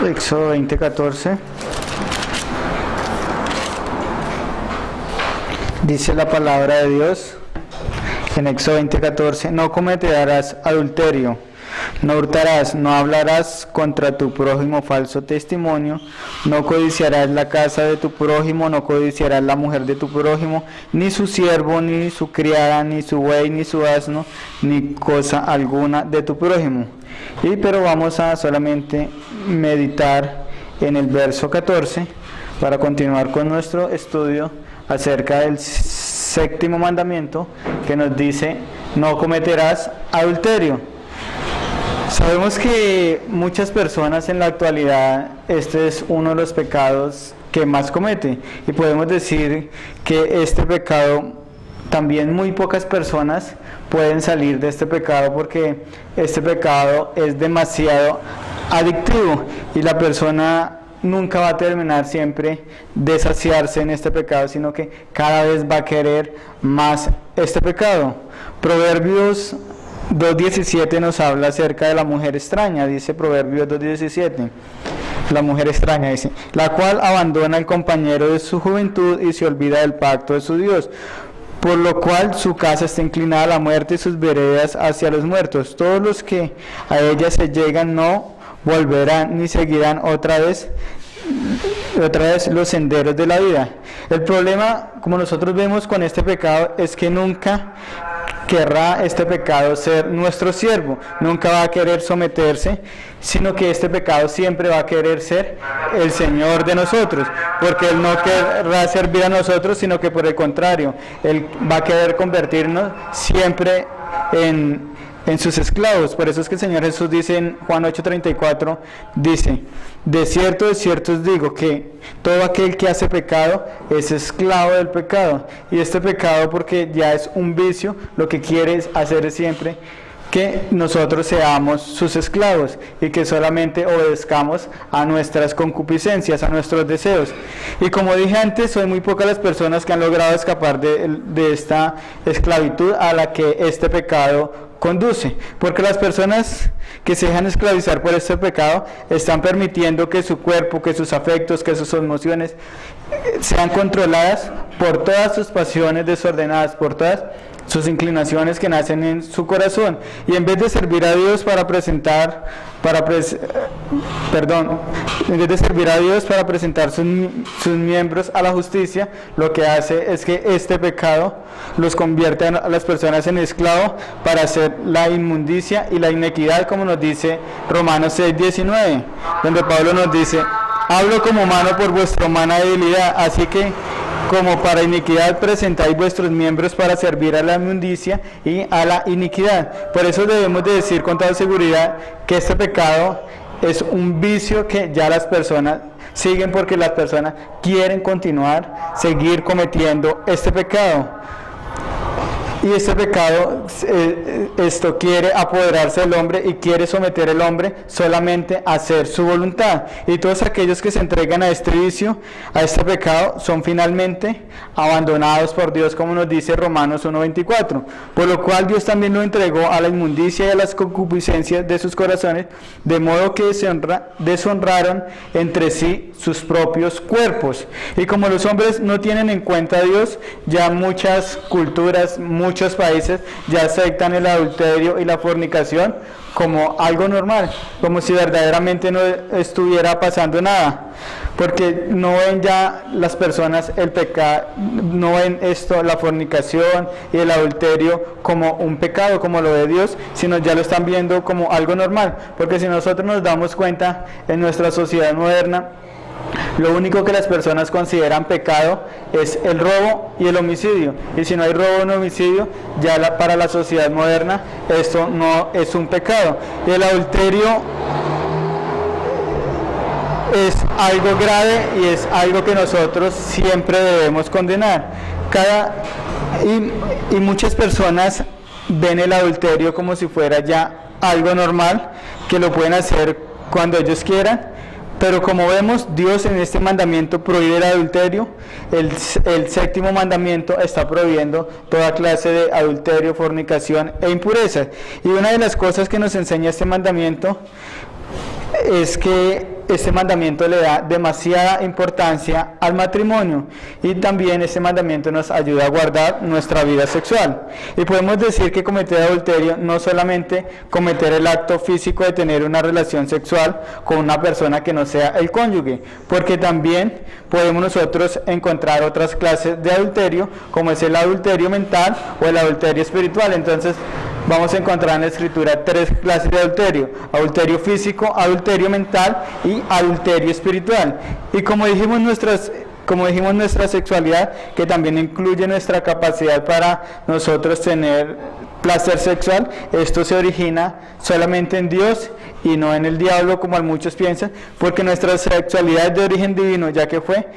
Éxodo 20:14. Dice la palabra de Dios en Éxodo 20:14: no cometerás adulterio, no hurtarás, no hablarás contra tu prójimo falso testimonio, no codiciarás la casa de tu prójimo, no codiciarás la mujer de tu prójimo, ni su siervo, ni su criada, ni su buey, ni su asno, ni cosa alguna de tu prójimo. Pero vamos a solamente meditar en el verso 14 para continuar con nuestro estudio acerca del séptimo mandamiento, que nos dice: no cometerás adulterio. Sabemos que muchas personas en la actualidad este es uno de los pecados que más comete, y podemos decir que este pecado también muy pocas personas pueden salir de este pecado, porque este pecado es demasiado adictivo y la persona nunca va a terminar siempre de saciarse en este pecado, sino que cada vez va a querer más este pecado. Proverbios 2:17 nos habla acerca de la mujer extraña. Dice Proverbios 2:17, la mujer extraña, dice: la cual abandona al compañero de su juventud y se olvida del pacto de su Dios, por lo cual su casa está inclinada a la muerte y sus veredas hacia los muertos. Todos los que a ella se llegan no volverán ni seguirán otra vez los senderos de la vida. El problema, como nosotros vemos con este pecado, es que nunca querrá este pecado ser nuestro siervo, nunca va a querer someterse, sino que este pecado siempre va a querer ser el Señor de nosotros, porque Él no querrá servir a nosotros, sino que por el contrario, Él va a querer convertirnos siempre en sus esclavos. Por eso es que el Señor Jesús dice en Juan 8:34, dice: de cierto os digo que todo aquel que hace pecado es esclavo del pecado. Y este pecado, porque ya es un vicio, lo que quiere hacer es siempre que nosotros seamos sus esclavos y que solamente obedezcamos a nuestras concupiscencias, a nuestros deseos. Y como dije antes, son muy pocas las personas que han logrado escapar de esta esclavitud a la que este pecado conduce, porque las personas que se dejan esclavizar por este pecado están permitiendo que su cuerpo, que sus afectos, que sus emociones sean controladas por todas sus pasiones desordenadas, por todas sus inclinaciones que nacen en su corazón, y en vez de servir a Dios para presentar sus miembros a la justicia, lo que hace es que este pecado los convierte a las personas en esclavos para hacer la inmundicia y la inequidad, como nos dice Romanos 6:19, donde Pablo nos dice: hablo como humano por vuestra humana debilidad, así que como para iniquidad presentáis vuestros miembros para servir a la inmundicia y a la iniquidad. Por eso debemos de decir con toda seguridad que este pecado es un vicio que ya las personas siguen, porque las personas quieren seguir cometiendo este pecado. Y este pecado, esto quiere apoderarse del hombre y quiere someter al hombre solamente a hacer su voluntad. Y todos aquellos que se entregan a este vicio, a este pecado, son finalmente abandonados por Dios, como nos dice Romanos 1:24. Por lo cual Dios también lo entregó a la inmundicia y a las concupiscencias de sus corazones, de modo que deshonraron entre sí sus propios cuerpos. Y como los hombres no tienen en cuenta a Dios, ya muchas culturas, muchos países ya aceptan el adulterio y la fornicación como algo normal, como si verdaderamente no estuviera pasando nada, porque no ven ya las personas el pecado, no ven la fornicación y el adulterio como un pecado, como lo de Dios, sino ya lo están viendo como algo normal. Porque si nosotros nos damos cuenta, en nuestra sociedad moderna, lo único que las personas consideran pecado es el robo y el homicidio, y si no hay robo o homicidio, ya para la sociedad moderna esto no es un pecado. Y el adulterio es algo grave y es algo que nosotros siempre debemos condenar. Y muchas personas ven el adulterio como si fuera ya algo normal, que lo pueden hacer cuando ellos quieran. Pero como vemos, Dios en este mandamiento prohíbe el adulterio. El séptimo mandamiento está prohibiendo toda clase de adulterio, fornicación e impureza. Y una de las cosas que nos enseña este mandamiento es que este mandamiento le da demasiada importancia al matrimonio y también este mandamiento nos ayuda a guardar nuestra vida sexual. Y podemos decir que cometer adulterio no solamente cometer el acto físico de tener una relación sexual con una persona que no sea el cónyuge, porque también podemos nosotros encontrar otras clases de adulterio, como es el adulterio mental o el adulterio espiritual. Entonces vamos a encontrar en la escritura 3 clases de adulterio: adulterio físico, adulterio mental y adulterio espiritual. Y como dijimos, nuestra sexualidad, que también incluye nuestra capacidad para nosotros tener placer sexual, esto se origina solamente en Dios y no en el diablo, como muchos piensan, porque nuestra sexualidad es de origen divino, ya que fue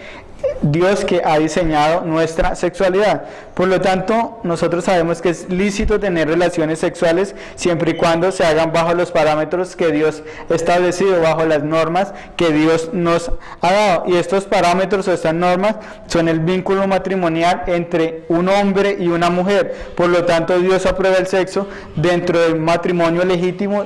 Dios que ha diseñado nuestra sexualidad. Por lo tanto, nosotros sabemos que es lícito tener relaciones sexuales siempre y cuando se hagan bajo los parámetros que Dios ha establecido, bajo las normas que Dios nos ha dado. Y estos parámetros o estas normas son el vínculo matrimonial entre un hombre y una mujer. Por lo tanto, Dios aprueba el sexo dentro del matrimonio legítimo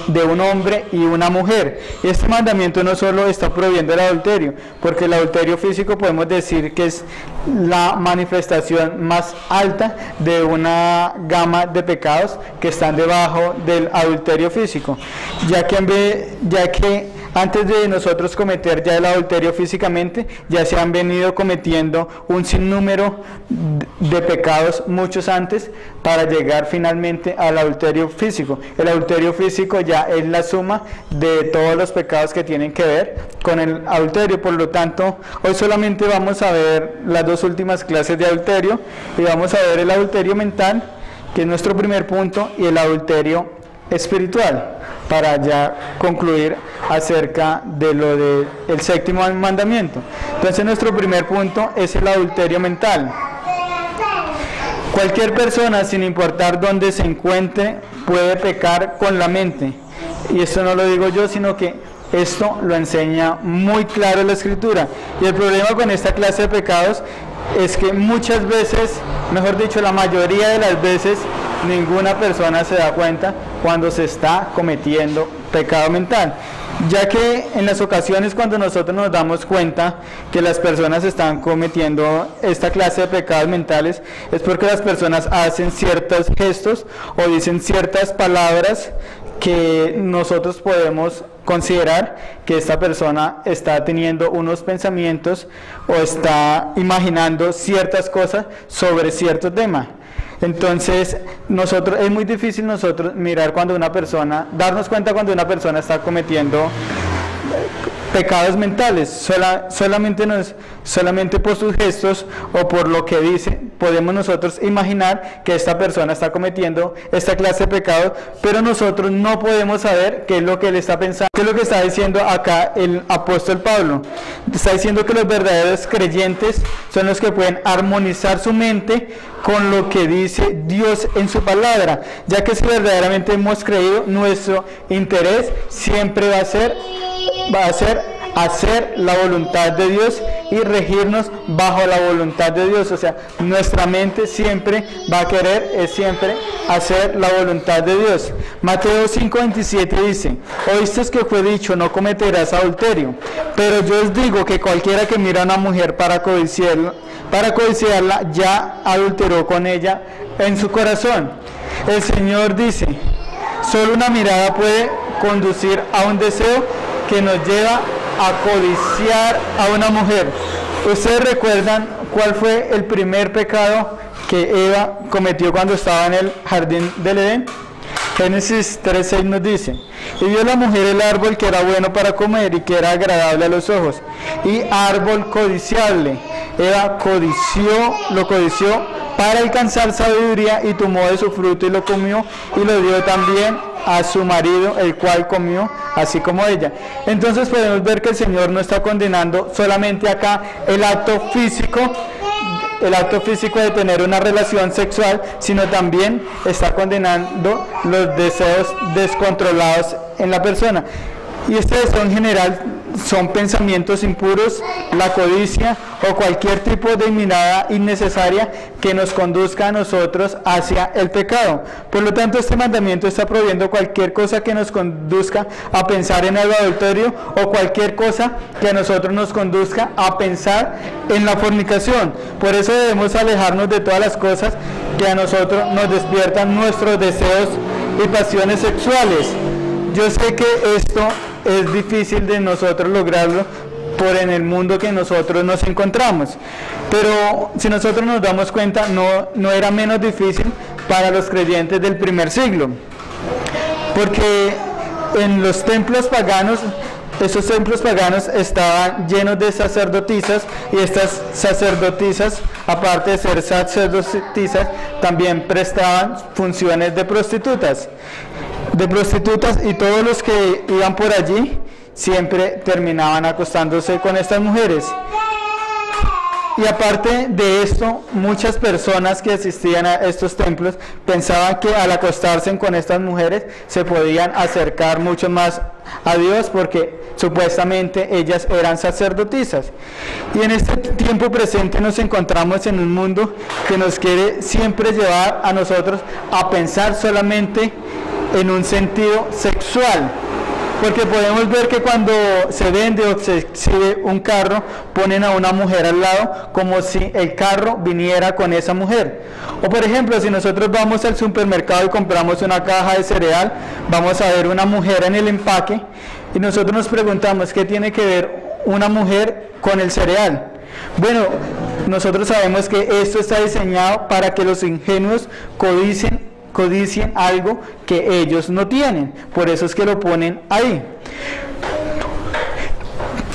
de un hombre y una mujer. Este mandamiento no solo está prohibiendo el adulterio, porque el adulterio físico podemos decir que es la manifestación más alta de una gama de pecados que están debajo del adulterio físico, ya que antes de nosotros cometer ya el adulterio físicamente, ya se han venido cometiendo un sinnúmero de pecados muchos antes para llegar finalmente al adulterio físico. El adulterio físico ya es la suma de todos los pecados que tienen que ver con el adulterio. Por lo tanto, hoy solamente vamos a ver las 2 últimas clases de adulterio y vamos a ver el adulterio mental, que es nuestro primer punto, y el adulterio espiritual, para ya concluir acerca de lo del 7º mandamiento. Entonces, nuestro primer punto es el adulterio mental. Cualquier persona, sin importar dónde se encuentre, puede pecar con la mente. Y esto no lo digo yo, sino que esto lo enseña muy claro la Escritura. Y el problema con esta clase de pecados es que muchas veces, mejor dicho, la mayoría de las veces, ninguna persona se da cuenta cuando se está cometiendo pecado mental, ya que en las ocasiones cuando nosotros nos damos cuenta que las personas están cometiendo esta clase de pecados mentales, es porque las personas hacen ciertos gestos o dicen ciertas palabras que nosotros podemos considerar que esta persona está teniendo unos pensamientos o está imaginando ciertas cosas sobre cierto tema. Entonces, es muy difícil nosotros mirar cuando una persona, darnos cuenta cuando una persona está cometiendo pecados mentales. Solamente por sus gestos o por lo que dice, podemos nosotros imaginar que esta persona está cometiendo esta clase de pecados, pero nosotros no podemos saber qué es lo que él está pensando. ¿Qué es lo que está diciendo acá el apóstol Pablo? Está diciendo que los verdaderos creyentes son los que pueden armonizar su mente con lo que dice Dios en su palabra, ya que si verdaderamente hemos creído, nuestro interés siempre va a ser hacer la voluntad de Dios y regirnos bajo la voluntad de Dios. O sea, nuestra mente siempre va a querer siempre hacer la voluntad de Dios. Mateo 5:27 dice: oísteis que fue dicho, no cometerás adulterio, pero yo os digo que cualquiera que mira a una mujer para codiciarla, ya adulteró con ella en su corazón. El Señor dice: solo una mirada puede conducir a un deseo que nos lleva a codiciar a una mujer. ¿Ustedes recuerdan cuál fue el primer pecado que Eva cometió cuando estaba en el jardín del Edén? Génesis 3:6 nos dice: y vio la mujer el árbol que era bueno para comer y que era agradable a los ojos, y árbol codiciable. Eva lo codició para alcanzar sabiduría, y tomó de su fruto y lo comió, y lo dio también a su marido, el cual comió así como ella. Entonces podemos ver que el Señor no está condenando solamente acá el acto físico de tener una relación sexual, sino también está condenando los deseos descontrolados en la persona. Y este deseo en general son pensamientos impuros, la codicia o cualquier tipo de mirada innecesaria que nos conduzca a nosotros hacia el pecado. Por lo tanto, este mandamiento está prohibiendo cualquier cosa que nos conduzca a pensar en el adulterio o cualquier cosa que a nosotros nos conduzca a pensar en la fornicación. Por eso debemos alejarnos de todas las cosas que a nosotros nos despiertan nuestros deseos y pasiones sexuales. Yo sé que esto es difícil de nosotros lograrlo por en el mundo que nosotros nos encontramos, pero si nosotros nos damos cuenta, no era menos difícil para los creyentes del primer siglo, porque en los templos paganos, esos templos paganos estaban llenos de sacerdotisas, y estas sacerdotisas, aparte de ser sacerdotisas, también prestaban funciones de prostitutas, y todos los que iban por allí siempre terminaban acostándose con estas mujeres. Y aparte de esto, muchas personas que asistían a estos templos pensaban que al acostarse con estas mujeres se podían acercar mucho más a Dios, porque supuestamente ellas eran sacerdotisas. Y en este tiempo presente nos encontramos en un mundo que nos quiere siempre llevar a nosotros a pensar solamente en un sentido sexual, porque podemos ver que cuando se vende o se exhibe un carro, ponen a una mujer al lado como si el carro viniera con esa mujer. O por ejemplo, si nosotros vamos al supermercado y compramos una caja de cereal, vamos a ver una mujer en el empaque y nosotros nos preguntamos, ¿qué tiene que ver una mujer con el cereal? Bueno, nosotros sabemos que esto está diseñado para que los ingenuos codicien algo que ellos no tienen, por eso es que lo ponen ahí.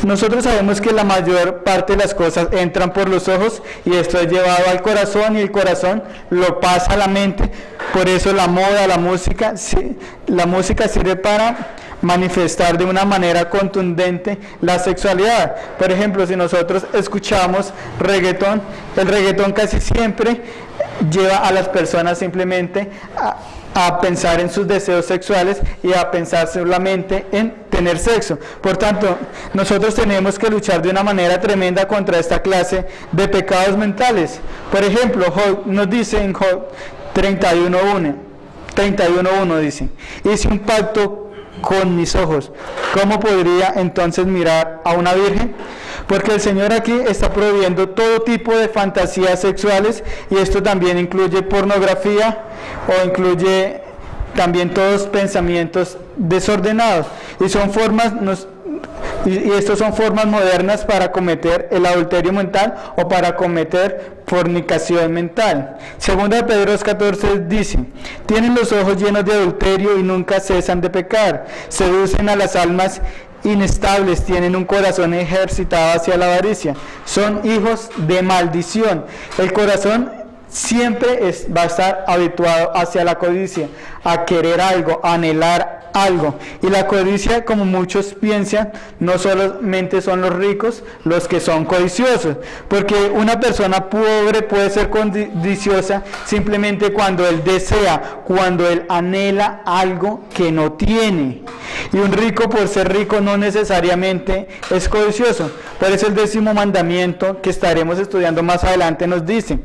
Nosotros sabemos que la mayor parte de las cosas entran por los ojos y esto es llevado al corazón y el corazón lo pasa a la mente. Por eso la moda, la música sirve para manifestar de una manera contundente la sexualidad. Por ejemplo, si nosotros escuchamos reggaetón, el reggaetón casi siempre lleva a las personas simplemente a pensar en sus deseos sexuales y a pensar solamente en tener sexo. Por tanto, nosotros tenemos que luchar de una manera tremenda contra esta clase de pecados mentales. Por ejemplo, Job nos dice en Job 31:1 dice: hice un pacto con mis ojos, ¿cómo podría entonces mirar a una virgen? Porque el Señor aquí está prohibiendo todo tipo de fantasías sexuales, y esto también incluye pornografía o incluye también todos pensamientos desordenados, y estos son formas modernas para cometer el adulterio mental o para cometer fornicación mental. Segunda de Pedro 2:14 dice: tienen los ojos llenos de adulterio y nunca cesan de pecar, seducen a las almas inestables, tienen un corazón ejercitado hacia la avaricia, son hijos de maldición. El corazón siempre va a estar habituado hacia la codicia, a querer algo, a anhelar algo. Y la codicia, como muchos piensan, no solamente son los ricos los que son codiciosos, porque una persona pobre puede ser codiciosa simplemente cuando él desea, cuando él anhela algo que no tiene. Y un rico, por ser rico, no necesariamente es codicioso. Por eso el 10º mandamiento, que estaremos estudiando más adelante, nos dice: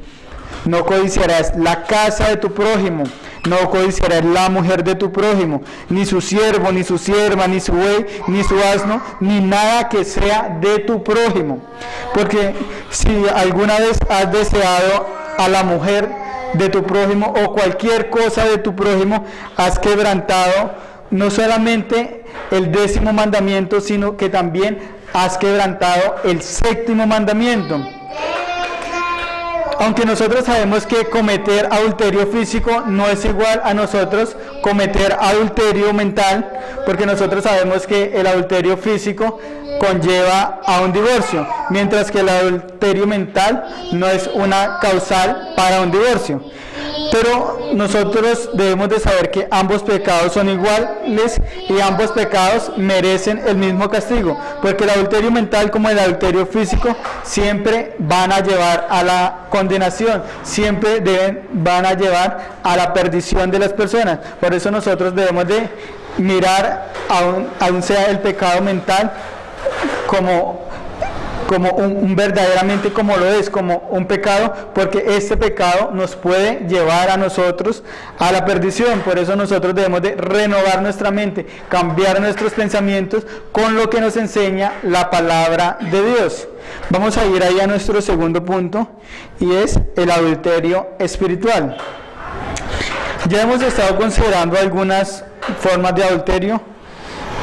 no codiciarás la casa de tu prójimo, no codiciarás la mujer de tu prójimo, ni su siervo, ni su sierva, ni su buey, ni su asno, ni nada que sea de tu prójimo. Porque si alguna vez has deseado a la mujer de tu prójimo o cualquier cosa de tu prójimo, has quebrantado no solamente el 10º mandamiento, sino que también has quebrantado el 7º mandamiento. Aunque nosotros sabemos que cometer adulterio físico no es igual a nosotros cometer adulterio mental, porque nosotros sabemos que el adulterio físico conlleva a un divorcio, mientras que el adulterio mental no es una causal para un divorcio. Pero nosotros debemos de saber que ambos pecados son iguales y ambos pecados merecen el mismo castigo, porque el adulterio mental como el adulterio físico siempre van a llevar a la condenación, siempre van a llevar a la perdición de las personas. Por eso nosotros debemos de mirar aún sea el pecado mental como verdaderamente como lo es, como un pecado, porque este pecado nos puede llevar a nosotros a la perdición. Por eso nosotros debemos de renovar nuestra mente, cambiar nuestros pensamientos con lo que nos enseña la palabra de Dios. Vamos a ir ahí a nuestro segundo punto, y es el adulterio espiritual. Ya hemos estado considerando algunas formas de adulterio.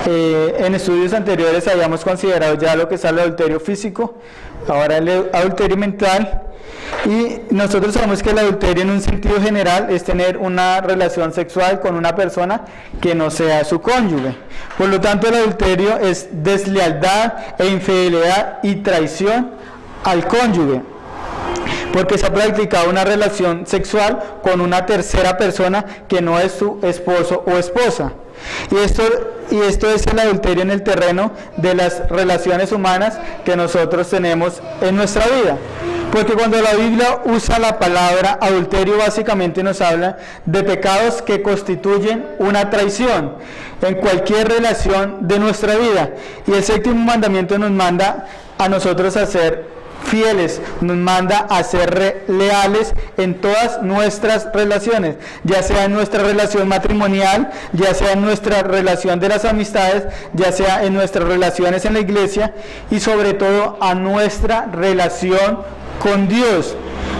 En estudios anteriores habíamos considerado ya lo que es el adulterio físico, ahora el adulterio mental, y nosotros sabemos que el adulterio en un sentido general es tener una relación sexual con una persona que no sea su cónyuge. Por lo tanto, el adulterio es deslealtad e infidelidad y traición al cónyuge, porque se ha practicado una relación sexual con una tercera persona que no es su esposo o esposa. Y esto es el adulterio en el terreno de las relaciones humanas que nosotros tenemos en nuestra vida. Porque cuando la Biblia usa la palabra adulterio, básicamente nos habla de pecados que constituyen una traición en cualquier relación de nuestra vida. Y el séptimo mandamiento nos manda a nosotros a ser fieles, nos manda a ser leales en todas nuestras relaciones, ya sea en nuestra relación matrimonial, ya sea en nuestra relación de las amistades, ya sea en nuestras relaciones en la iglesia, y sobre todo a nuestra relación con Dios.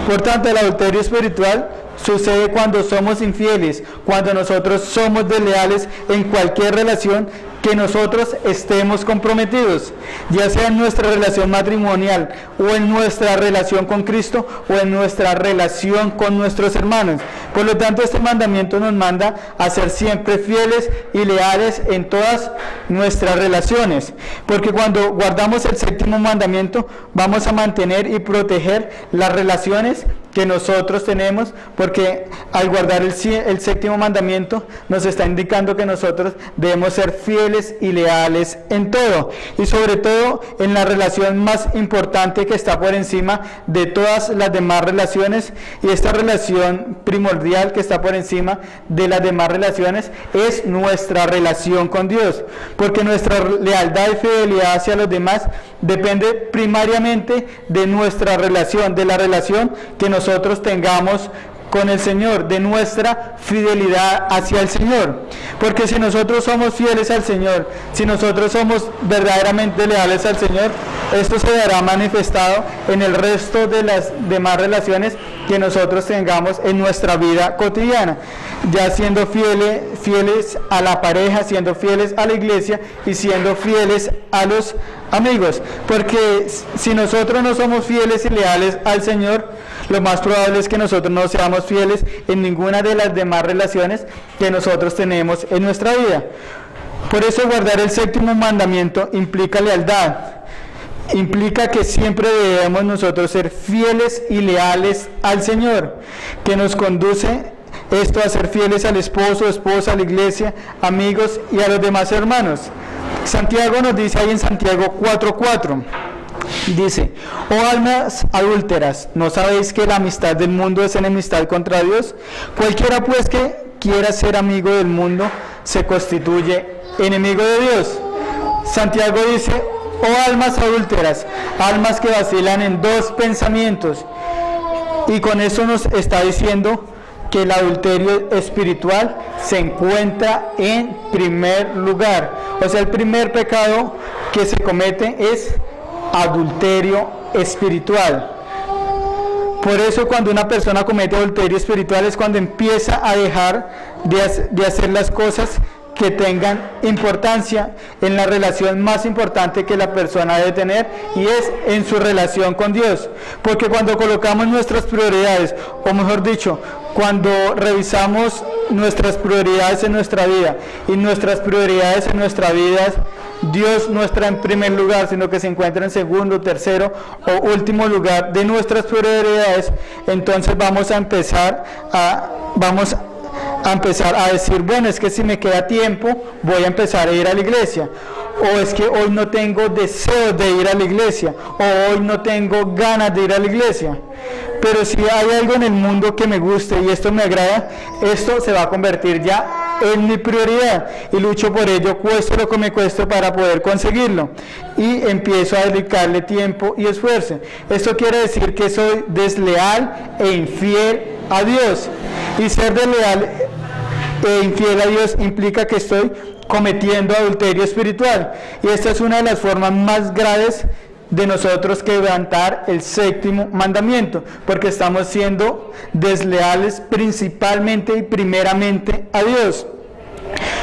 Por tanto, el adulterio espiritual sucede cuando somos infieles, cuando nosotros somos desleales en cualquier relación que nosotros estemos comprometidos, ya sea en nuestra relación matrimonial, o en nuestra relación con Cristo, o en nuestra relación con nuestros hermanos. Por lo tanto, este mandamiento nos manda a ser siempre fieles y leales en todas nuestras relaciones, porque cuando guardamos el séptimo mandamiento, vamos a mantener y proteger las relaciones que nosotros tenemos, porque al guardar el séptimo mandamiento nos está indicando que nosotros debemos ser fieles y leales en todo, y sobre todo en la relación más importante que está por encima de todas las demás relaciones, y esta relación primordial que está por encima de las demás relaciones es nuestra relación con Dios, porque nuestra lealtad y fidelidad hacia los demás depende primariamente de nuestra relación, de la relación que nosotros tengamos con el Señor, de nuestra fidelidad hacia el Señor. Porque si nosotros somos fieles al Señor, si nosotros somos verdaderamente leales al Señor, esto se verá manifestado en el resto de las demás relaciones que nosotros tengamos en nuestra vida cotidiana, ya siendo fieles a la pareja, siendo fieles a la iglesia y siendo fieles a los amigos. Porque si nosotros no somos fieles y leales al Señor, lo más probable es que nosotros no seamos fieles en ninguna de las demás relaciones que nosotros tenemos en nuestra vida. Por eso guardar el séptimo mandamiento implica lealtad, implica que siempre debemos nosotros ser fieles y leales al Señor, que nos conduce esto a ser fieles al esposo, esposa, a la iglesia, amigos y a los demás hermanos. Santiago nos dice ahí en Santiago 4:4, dice: oh almas adúlteras, ¿no sabéis que la amistad del mundo es enemistad contra Dios? Cualquiera pues que quiera ser amigo del mundo se constituye enemigo de Dios. Santiago dice: oh almas adúlteras, almas que vacilan en dos pensamientos, y con eso nos está diciendo que el adulterio espiritual se encuentra en primer lugar. O sea, el primer pecado que se comete es adulterio espiritual. Por eso cuando una persona comete adulterio espiritual es cuando empieza a dejar de hacer las cosas que tengan importancia en la relación más importante que la persona debe tener, y es en su relación con Dios. Porque cuando colocamos nuestras prioridades, o mejor dicho, cuando revisamos nuestras prioridades en nuestra vida, y nuestras prioridades en nuestra vida, Dios no está en primer lugar, sino que se encuentra en segundo, tercero o último lugar de nuestras prioridades, entonces vamos a empezar a decir, bueno, es que si me queda tiempo voy a empezar a ir a la iglesia, o es que hoy no tengo deseo de ir a la iglesia, o hoy no tengo ganas de ir a la iglesia. Pero si hay algo en el mundo que me guste y esto me agrada, esto se va a convertir ya es mi prioridad y lucho por ello, cueste lo que me cueste para poder conseguirlo. Y empiezo a dedicarle tiempo y esfuerzo. Esto quiere decir que soy desleal e infiel a Dios. Y ser desleal e infiel a Dios implica que estoy cometiendo adulterio espiritual. Y esta es una de las formas más graves de nosotros quebrantar el séptimo mandamiento, porque estamos siendo desleales principalmente y primeramente a Dios.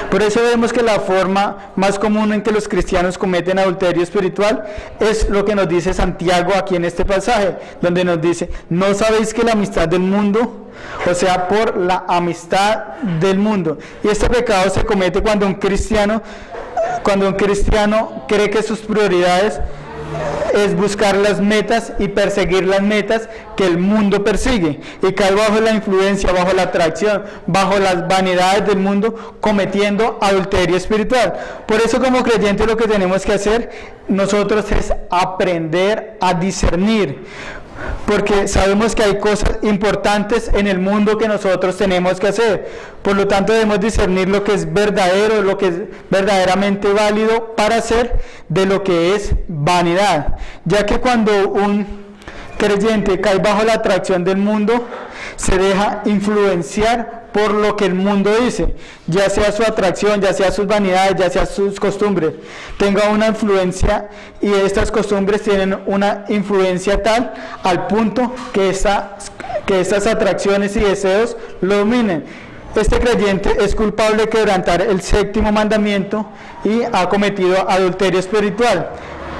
Por eso vemos que la forma más común en que los cristianos cometen adulterio espiritual es lo que nos dice Santiago aquí en este pasaje, donde nos dice: ¿no sabéis que la amistad del mundo, o sea, por la amistad del mundo? Y este pecado se comete cuando un cristiano cree que sus prioridades es buscar las metas y perseguir las metas que el mundo persigue, y cae bajo la influencia, bajo la atracción, bajo las vanidades del mundo, cometiendo adulterio espiritual. Por eso, como creyentes, lo que tenemos que hacer nosotros es aprender a discernir, porque sabemos que hay cosas importantes en el mundo que nosotros tenemos que hacer. Por lo tanto, debemos discernir lo que es verdadero, lo que es verdaderamente válido para hacer, de lo que es vanidad, ya que cuando un creyente cae bajo la atracción del mundo, se deja influenciar por lo que el mundo dice, ya sea su atracción, ya sea sus vanidades, ya sea sus costumbres, tenga una influencia, y estas costumbres tienen una influencia tal al punto que estas atracciones y deseos lo dominen. Este creyente es culpable de quebrantar el séptimo mandamiento y ha cometido adulterio espiritual.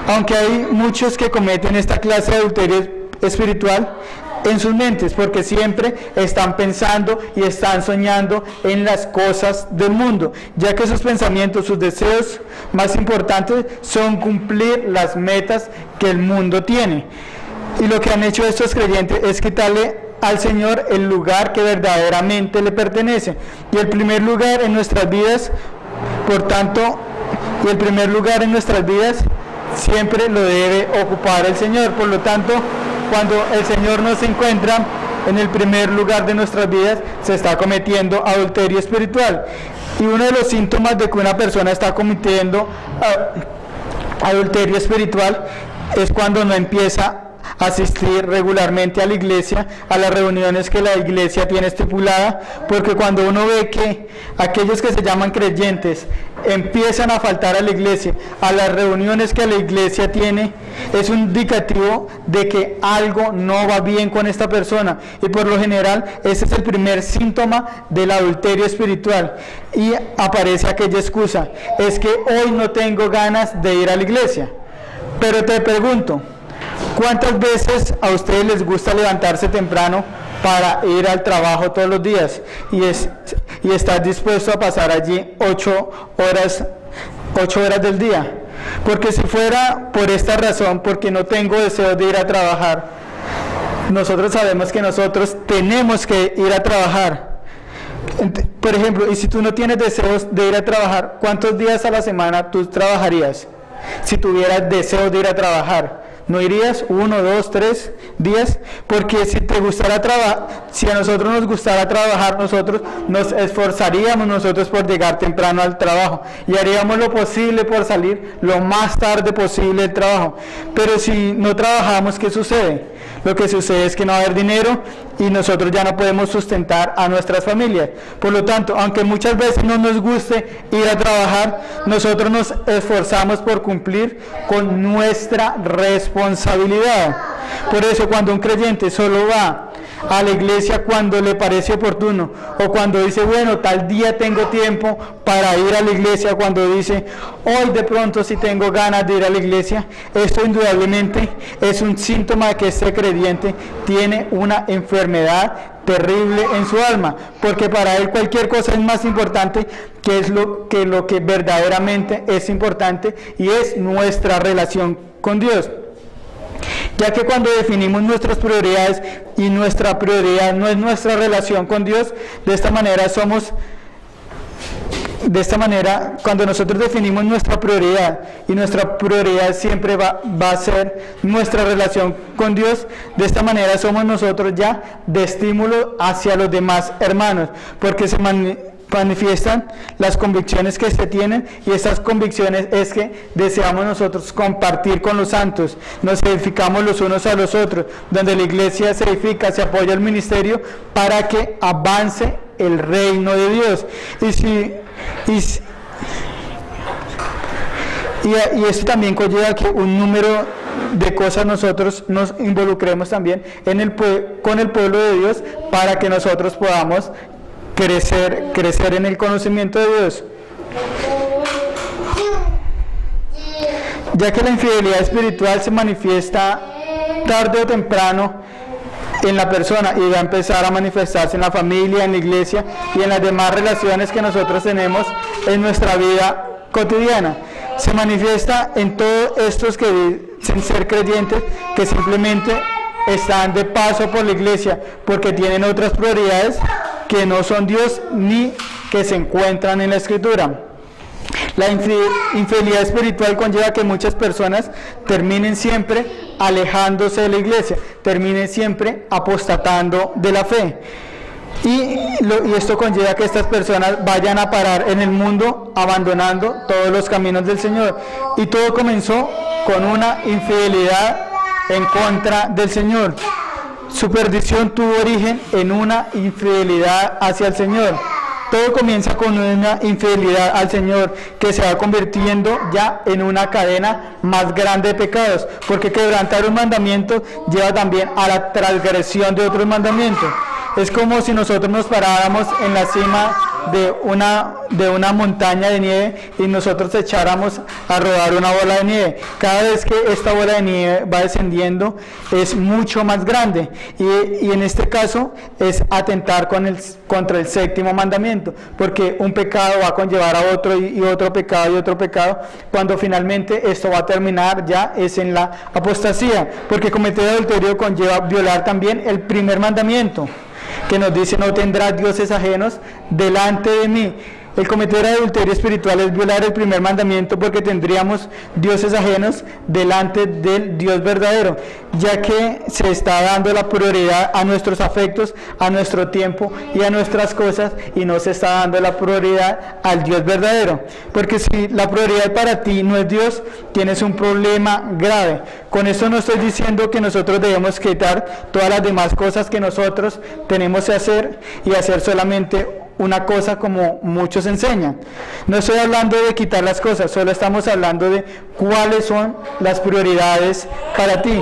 Aunque hay muchos que cometen esta clase de adulterio espiritual en sus mentes, porque siempre están pensando y están soñando en las cosas del mundo, ya que sus pensamientos, sus deseos más importantes son cumplir las metas que el mundo tiene. Y lo que han hecho estos creyentes es quitarle al Señor el lugar que verdaderamente le pertenece. Y el primer lugar en nuestras vidas, por tanto, siempre lo debe ocupar el Señor. Por lo tanto, cuando el Señor no se encuentra en el primer lugar de nuestras vidas, se está cometiendo adulterio espiritual. Y uno de los síntomas de que una persona está cometiendo adulterio espiritual es cuando no empieza a asistir regularmente a la iglesia, a las reuniones que la iglesia tiene estipulada, porque cuando uno ve que aquellos que se llaman creyentes empiezan a faltar a la iglesia, a las reuniones que la iglesia tiene, es un indicativo de que algo no va bien con esta persona, y por lo general ese es el primer síntoma del adulterio espiritual, y aparece aquella excusa: es que hoy no tengo ganas de ir a la iglesia. Pero te pregunto, ¿cuántas veces a ustedes les gusta levantarse temprano para ir al trabajo todos los días y estás dispuesto a pasar allí 8 horas del día? Porque si fuera por esta razón, porque no tengo deseo de ir a trabajar, nosotros sabemos que nosotros tenemos que ir a trabajar. Por ejemplo, y si tú no tienes deseos de ir a trabajar, ¿cuántos días a la semana tú trabajarías? Si tuvieras deseos de ir a trabajar, ¿no irías 1, 2, 3 días? Porque si te gustara trabajar, si a nosotros nos gustara trabajar, nosotros nos esforzaríamos nosotros por llegar temprano al trabajo y haríamos lo posible por salir lo más tarde posible del trabajo. Pero si no trabajamos, ¿qué sucede? Lo que sucede es que no va a haber dinero y nosotros ya no podemos sustentar a nuestras familias. Por lo tanto, aunque muchas veces no nos guste ir a trabajar, nosotros nos esforzamos por cumplir con nuestra responsabilidad. Por eso, cuando un creyente solo va a la iglesia cuando le parece oportuno, o cuando dice, bueno, tal día tengo tiempo para ir a la iglesia, cuando dice, hoy de pronto sí tengo ganas de ir a la iglesia, esto indudablemente es un síntoma de que este creyente tiene una enfermedad terrible en su alma, porque para él cualquier cosa es más importante que lo que verdaderamente es importante, y es nuestra relación con Dios. Ya que cuando definimos nuestras prioridades y nuestra prioridad no es nuestra relación con Dios, de esta manera, cuando nosotros definimos nuestra prioridad y nuestra prioridad siempre va a ser nuestra relación con Dios, de esta manera somos nosotros ya de estímulo hacia los demás hermanos, porque manifiestan las convicciones que se tienen, y estas convicciones es que deseamos nosotros compartir con los santos, nos edificamos los unos a los otros, donde la iglesia se edifica, se apoya el ministerio para que avance el reino de Dios. Y esto también conlleva que un número de cosas nosotros nos involucremos también con el pueblo de Dios, para que nosotros podamos crecer en el conocimiento de Dios. Ya que la infidelidad espiritual se manifiesta tarde o temprano en la persona, y va a empezar a manifestarse en la familia, en la iglesia y en las demás relaciones que nosotros tenemos en nuestra vida cotidiana. Se manifiesta en todos estos que dicen ser creyentes, que simplemente están de paso por la iglesia porque tienen otras prioridades que no son Dios ni que se encuentran en la Escritura. La infidelidad espiritual conlleva que muchas personas terminen siempre alejándose de la iglesia, terminen siempre apostatando de la fe. Y esto conlleva que estas personas vayan a parar en el mundo abandonando todos los caminos del Señor. Y todo comenzó con una infidelidad en contra del Señor. Su perdición tuvo origen en una infidelidad hacia el Señor. Todo comienza con una infidelidad al Señor, que se va convirtiendo ya en una cadena más grande de pecados, porque quebrantar un mandamiento lleva también a la transgresión de otros mandamientos. Es como si nosotros nos paráramos en la cima de una montaña de nieve y nosotros echáramos a rodar una bola de nieve. Cada vez que esta bola de nieve va descendiendo es mucho más grande, y en este caso es atentar contra el séptimo mandamiento, porque un pecado va a conllevar a otro y otro pecado y otro pecado, cuando finalmente esto va a terminar ya es en la apostasía, porque cometer adulterio conlleva violar también el primer mandamiento, que nos dice: no tendrás dioses ajenos delante de mí. El cometer adulterio espiritual es violar el primer mandamiento, porque tendríamos dioses ajenos delante del Dios verdadero, ya que se está dando la prioridad a nuestros afectos, a nuestro tiempo y a nuestras cosas, y no se está dando la prioridad al Dios verdadero. Porque si la prioridad para ti no es Dios, tienes un problema grave. Con esto no estoy diciendo que nosotros debemos quitar todas las demás cosas que nosotros tenemos que hacer y hacer solamente una cosa como muchos enseñan. No estoy hablando de quitar las cosas, solo estamos hablando de cuáles son las prioridades para ti.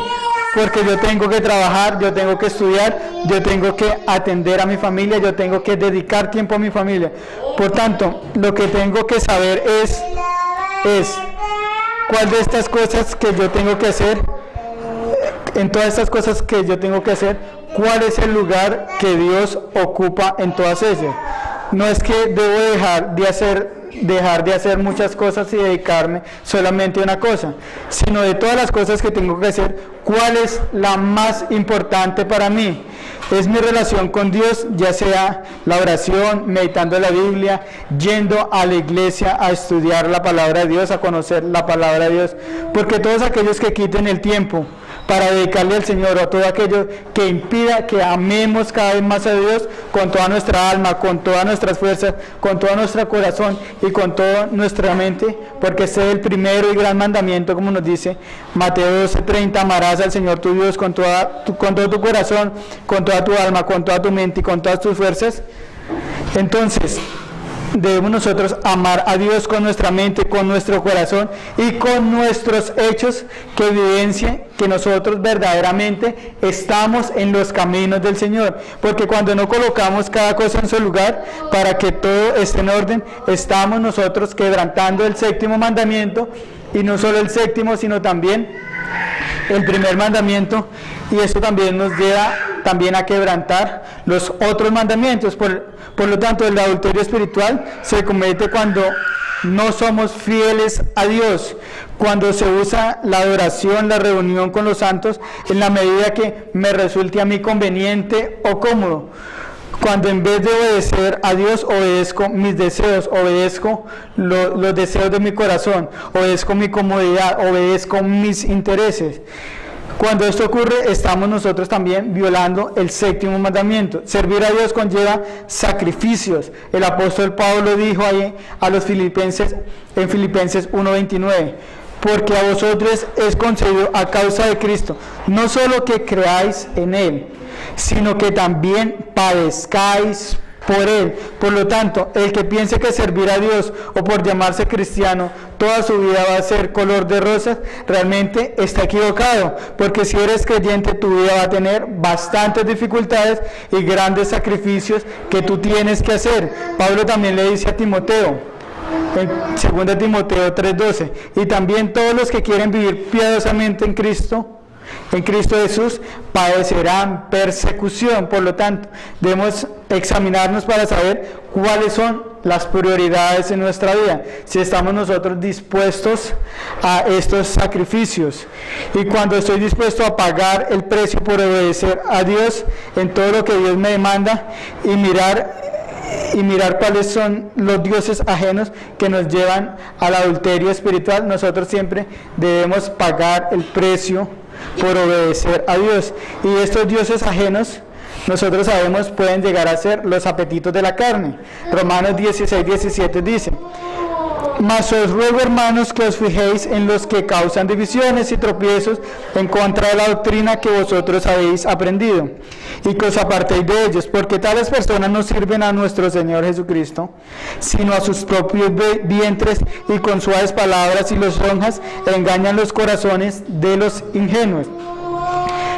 Porque yo tengo que trabajar, yo tengo que estudiar, yo tengo que atender a mi familia, yo tengo que dedicar tiempo a mi familia. Por tanto, lo que tengo que saber es cuál de estas cosas que yo tengo que hacer, en todas estas cosas que yo tengo que hacer, cuál es el lugar que Dios ocupa en todas ellas. No es que debo dejar de hacer muchas cosas y dedicarme solamente a una cosa, sino de todas las cosas que tengo que hacer, ¿cuál es la más importante para mí? Es mi relación con Dios, ya sea la oración, meditando la Biblia, yendo a la iglesia a estudiar la palabra de Dios, a conocer la palabra de Dios, porque todos aquellos que quiten el tiempo para dedicarle al Señor, o todo aquello que impida que amemos cada vez más a Dios con toda nuestra alma, con todas nuestras fuerzas, con todo nuestro corazón y con toda nuestra mente, porque este es el primero y gran mandamiento, como nos dice Mateo 12:30: amarás al Señor tu Dios con todo tu corazón, con toda tu alma, con toda tu mente y con todas tus fuerzas. Entonces, debemos nosotros amar a Dios con nuestra mente, con nuestro corazón y con nuestros hechos, que evidencien que nosotros verdaderamente estamos en los caminos del Señor. Porque cuando no colocamos cada cosa en su lugar para que todo esté en orden, estamos nosotros quebrantando el séptimo mandamiento, y no solo el séptimo, sino también el primer mandamiento, y esto también nos lleva también a quebrantar los otros mandamientos. Por lo tanto, el adulterio espiritual se comete cuando no somos fieles a Dios, cuando se usa la adoración, la reunión con los santos en la medida que me resulte a mí conveniente o cómodo, cuando en vez de obedecer a Dios obedezco mis deseos, obedezco los deseos de mi corazón, obedezco mi comodidad, obedezco mis intereses. Cuando esto ocurre, estamos nosotros también violando el séptimo mandamiento. Servir a Dios conlleva sacrificios. El apóstol Pablo dijo ahí a los filipenses, en Filipenses 1:29, porque a vosotros es concedido a causa de Cristo, no solo que creáis en Él, sino que también padezcáis por Él. Por lo tanto, el que piense que servir a Dios o por llamarse cristiano toda su vida va a ser color de rosas, realmente está equivocado, porque si eres creyente tu vida va a tener bastantes dificultades y grandes sacrificios que tú tienes que hacer. Pablo también le dice a Timoteo, en 2 Timoteo 3:12, y también todos los que quieren vivir piadosamente en Cristo Jesús padecerán persecución. Por lo tanto, debemos examinarnos para saber cuáles son las prioridades en nuestra vida, si estamos nosotros dispuestos a estos sacrificios. Y cuando estoy dispuesto a pagar el precio por obedecer a Dios en todo lo que Dios me demanda y mirar cuáles son los dioses ajenos que nos llevan al adulterio espiritual, nosotros siempre debemos pagar el precio por obedecer a Dios. Y estos dioses ajenos, nosotros sabemos, pueden llegar a ser los apetitos de la carne. Romanos 16:17 dice, mas os ruego, hermanos, que os fijéis en los que causan divisiones y tropiezos en contra de la doctrina que vosotros habéis aprendido, y que os apartéis de ellos, porque tales personas no sirven a nuestro Señor Jesucristo, sino a sus propios vientres, y con suaves palabras y lisonjas engañan los corazones de los ingenuos.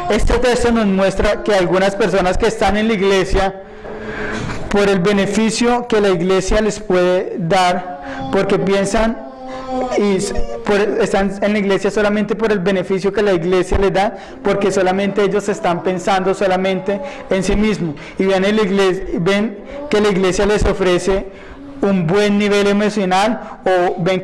Este texto nos muestra que algunas personas que están en la iglesia, por el beneficio que la iglesia les puede dar, porque piensan y están en la iglesia solamente por el beneficio que la iglesia les da, porque solamente ellos están pensando solamente en sí mismos, y ven que la iglesia les ofrece un buen nivel emocional, o ven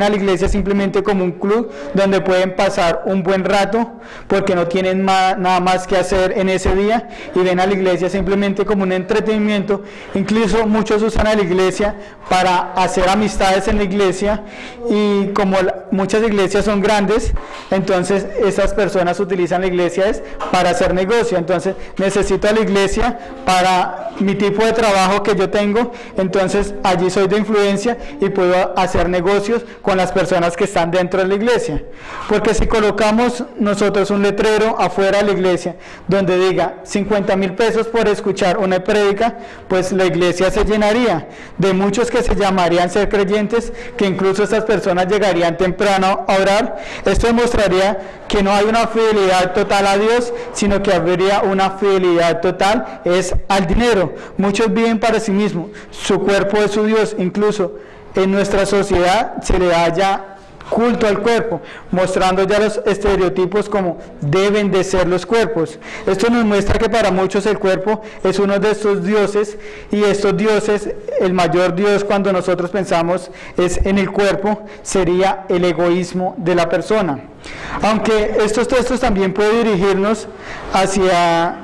a la iglesia simplemente como un club donde pueden pasar un buen rato porque no tienen nada más que hacer en ese día, y ven a la iglesia simplemente como un entretenimiento. Incluso muchos usan a la iglesia para hacer amistades en la iglesia, y como muchas iglesias son grandes, entonces esas personas utilizan la iglesia para hacer negocio. Entonces necesito a la iglesia para mi tipo de trabajo que yo tengo, entonces allí soy de influencia y puedo hacer negocios con las personas que están dentro de la iglesia. Porque si colocamos nosotros un letrero afuera de la iglesia donde diga 50,000 pesos por escuchar una prédica, pues la iglesia se llenaría de muchos que se llamarían ser creyentes, que incluso estas personas llegarían temprano a orar. Esto demostraría que no hay una fidelidad total a Dios, sino que habría una fidelidad total al dinero. Muchos viven para sí mismos, su cuerpo es su Dios. Incluso en nuestra sociedad se le da ya culto al cuerpo, mostrando ya los estereotipos como deben de ser los cuerpos. Esto nos muestra que para muchos el cuerpo es uno de estos dioses, y estos dioses, el mayor dios cuando nosotros pensamos es en el cuerpo, sería el egoísmo de la persona. Aunque estos textos también pueden dirigirnos hacia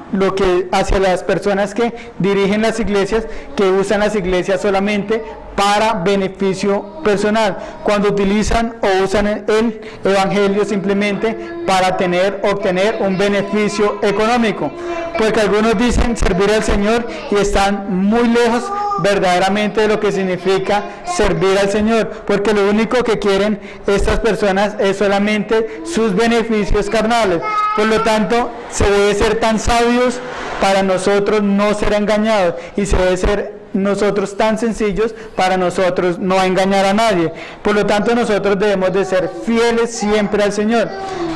las personas que dirigen las iglesias, que usan las iglesias solamente para beneficio personal, cuando utilizan o usan el evangelio simplemente para obtener un beneficio económico, porque algunos dicen servir al Señor y están muy lejos verdaderamente de lo que significa servir al Señor, porque lo único que quieren estas personas es solamente sus beneficios carnales. Por lo tanto, se debe ser tan sabios para nosotros no ser engañados, y se debe ser nosotros tan sencillos para nosotros no engañar a nadie. Por lo tanto, nosotros debemos de ser fieles siempre al Señor.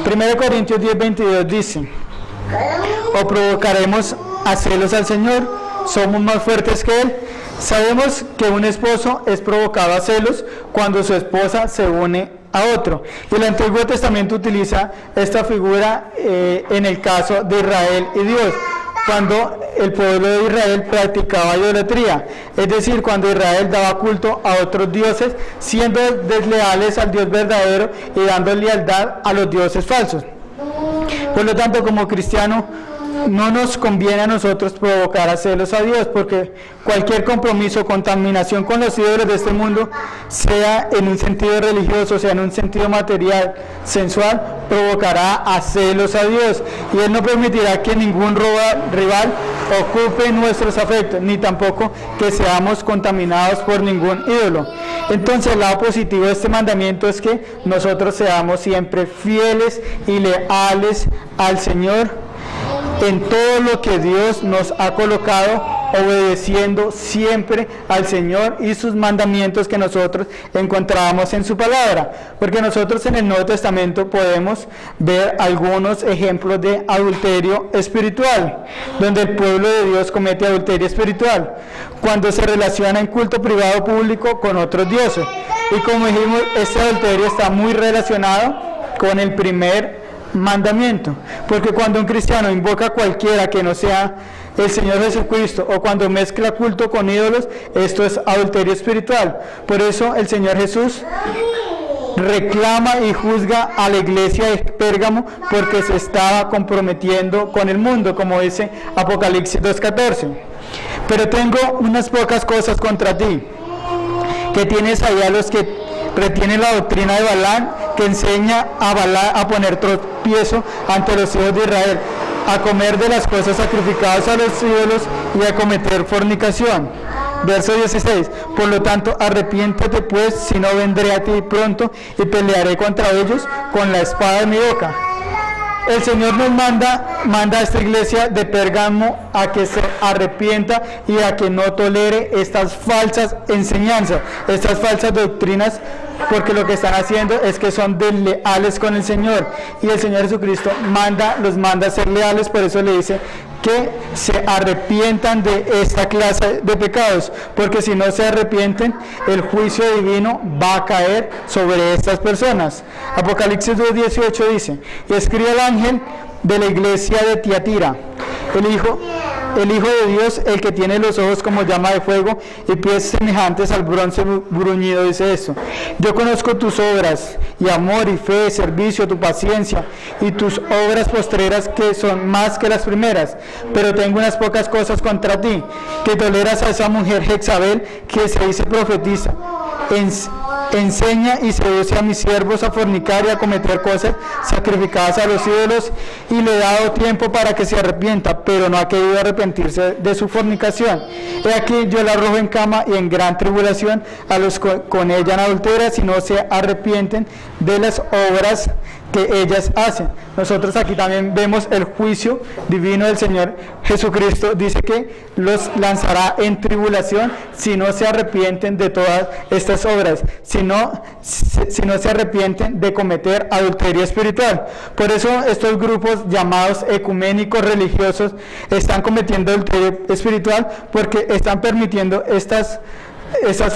1 Corintios 10:22 dice, o provocaremos a celos al Señor, somos más fuertes que Él. Sabemos que un esposo es provocado a celos cuando su esposa se une a otro, y el Antiguo Testamento utiliza esta figura en el caso de Israel y Dios, cuando el pueblo de Israel practicaba idolatría, es decir, cuando Israel daba culto a otros dioses, siendo desleales al Dios verdadero y dando lealtad a los dioses falsos. Por lo tanto, como cristiano, no nos conviene a nosotros provocar a celos a Dios, porque cualquier compromiso o contaminación con los ídolos de este mundo, sea en un sentido religioso, sea en un sentido material, sensual, provocará a celos a Dios, y Él no permitirá que ningún rival ocupe nuestros afectos, ni tampoco que seamos contaminados por ningún ídolo. Entonces, el lado positivo de este mandamiento es que nosotros seamos siempre fieles y leales al Señor en todo lo que Dios nos ha colocado, obedeciendo siempre al Señor y sus mandamientos que nosotros encontramos en su palabra, porque nosotros en el Nuevo Testamento podemos ver algunos ejemplos de adulterio espiritual, donde el pueblo de Dios comete adulterio espiritual, cuando se relaciona en culto privado o público con otros dioses, y como dijimos, este adulterio está muy relacionado con el primer mandamiento, porque cuando un cristiano invoca a cualquiera que no sea el Señor Jesucristo, o cuando mezcla culto con ídolos, esto es adulterio espiritual. Por eso el Señor Jesús reclama y juzga a la iglesia de Pérgamo, porque se estaba comprometiendo con el mundo, como dice Apocalipsis 2:14. Pero tengo unas pocas cosas contra ti, que tienes ahí a los que retienen la doctrina de Balaam, que enseña a Balaam a poner tropiezo ante los hijos de Israel, a comer de las cosas sacrificadas a los ídolos y a cometer fornicación. Verso 16, por lo tanto, arrepiéntate pues, si no vendré a ti pronto y pelearé contra ellos con la espada de mi boca. El Señor nos manda a esta iglesia de Pérgamo a que se arrepienta y a que no tolere estas falsas enseñanzas, estas falsas doctrinas, porque lo que están haciendo es que son desleales con el Señor, y el Señor Jesucristo los manda a ser leales. Por eso le dice que se arrepientan de esta clase de pecados, porque si no se arrepienten, el juicio divino va a caer sobre estas personas. Apocalipsis 2:18 dice: y escribe al ángel de la iglesia de Tiatira, el Hijo de Dios, el que tiene los ojos como llama de fuego y pies semejantes al bronce bruñido, dice esto: yo conozco tus obras, y amor, y fe, servicio, tu paciencia, y tus obras postreras, que son más que las primeras, pero tengo unas pocas cosas contra ti, que toleras a esa mujer Jezabel, que se dice profetiza, enseña y seduce a mis siervos a fornicar y a cometer cosas sacrificadas a los ídolos, y le he dado tiempo para que se arrepienta, pero no ha querido arrepentirse de su fornicación. He aquí, yo la arrojo en cama y en gran tribulación a los con ella en adulteria, si no se arrepienten de las obras que ellas hacen. Nosotros aquí también vemos el juicio divino del Señor Jesucristo. Dice que los lanzará en tribulación si no se arrepienten de todas estas obras, si no se arrepienten de cometer adulterio espiritual. Por eso estos grupos llamados ecuménicos religiosos están cometiendo adulterio espiritual, porque están permitiendo estas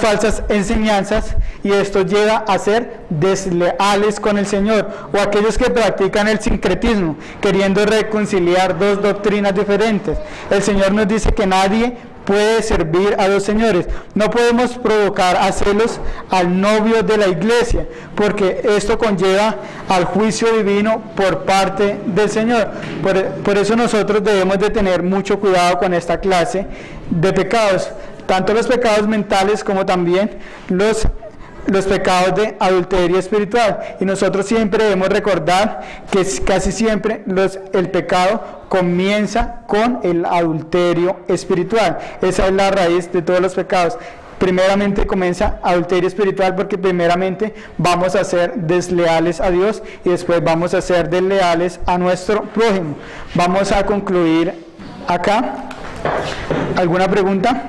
falsas enseñanzas, y esto llega a ser desleales con el Señor, o aquellos que practican el sincretismo, queriendo reconciliar dos doctrinas diferentes. El Señor nos dice que nadie puede servir a dos señores. No podemos provocar a celos al novio de la iglesia, porque esto conlleva al juicio divino por parte del Señor. Por eso nosotros debemos de tener mucho cuidado con esta clase de pecados, tanto los pecados mentales como también los pecados de adulterio espiritual. Y nosotros siempre debemos recordar que casi siempre el pecado comienza con el adulterio espiritual. Esa es la raíz de todos los pecados. Primeramente comienza adulterio espiritual, porque primeramente vamos a ser desleales a Dios, y después vamos a ser desleales a nuestro prójimo. Vamos a concluir acá. ¿Alguna pregunta?